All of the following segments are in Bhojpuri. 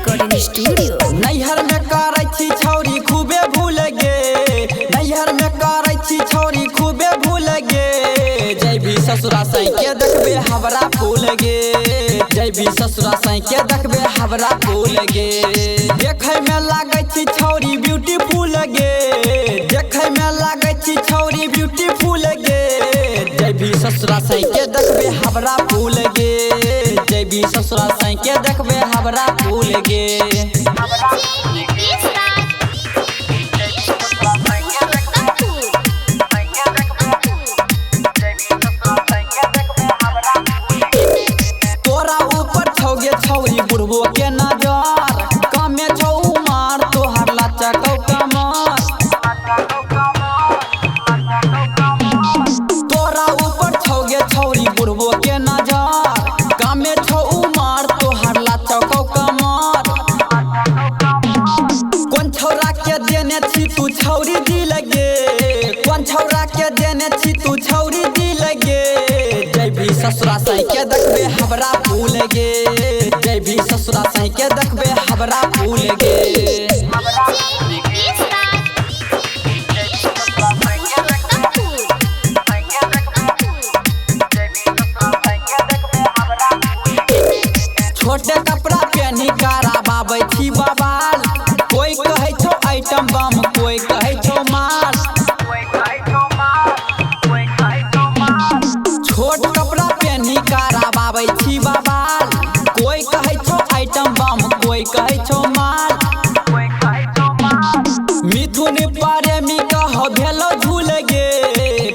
Recording studio. नैहर में करै छी छौरी खूबे भूल गे, नैहर में करै छी छौरी खूबे भूल गे। जैबी ससुरा के देखबे हमरा फूल गे, जैबी ससुरा के देखबे हमरा फूल गे। देखे में लागै छी छौरी ब्यूटीफुल गे, देखे में लागै छी छौरी ब्यूटीफुल गे। जैबी ससुरा के देखबे हमरा फूल गे, जैबी ससुरा के देखबे हमरा फूल गे। तोरा ऊपर छौगे छौरी बुढ़बो के नजर, कमे छौ मार तोहर लचकौ कमर। तोरा ऊपर छौगे छौरी बुढ़बो के नजर, कमे छौ मार तोहर लचकौ कमर। कौन छौरा के देने छी तू छौरी दिल गे, कौन छौरा के देने छी तू छौरी दिल गे। जैबी ससुरा के देखबे हमरा फूल गे, जैबी ससुरा के देखबे हमरा फूल गे। छोटे कपड़ा पहनी कराबाबै छी बवाल, कोई कहै छौ आइटम बम, कोई कहै छौ माल। छोट कपड़ा पहनी कराबाबै छी बवाल, कोई कहै छौ आइटम बम, कोई कहै छौ माल। मिथुन प्रेमी कहो भेलो झूल गे,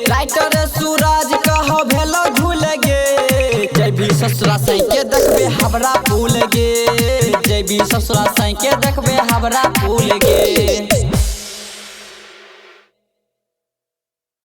राइटर सूरज कहो भेलो झूल गे। जैबी ससुरा के देखबे हमरा फूल गे, जैबी ससुरा के देखबे हमरा फूल गे।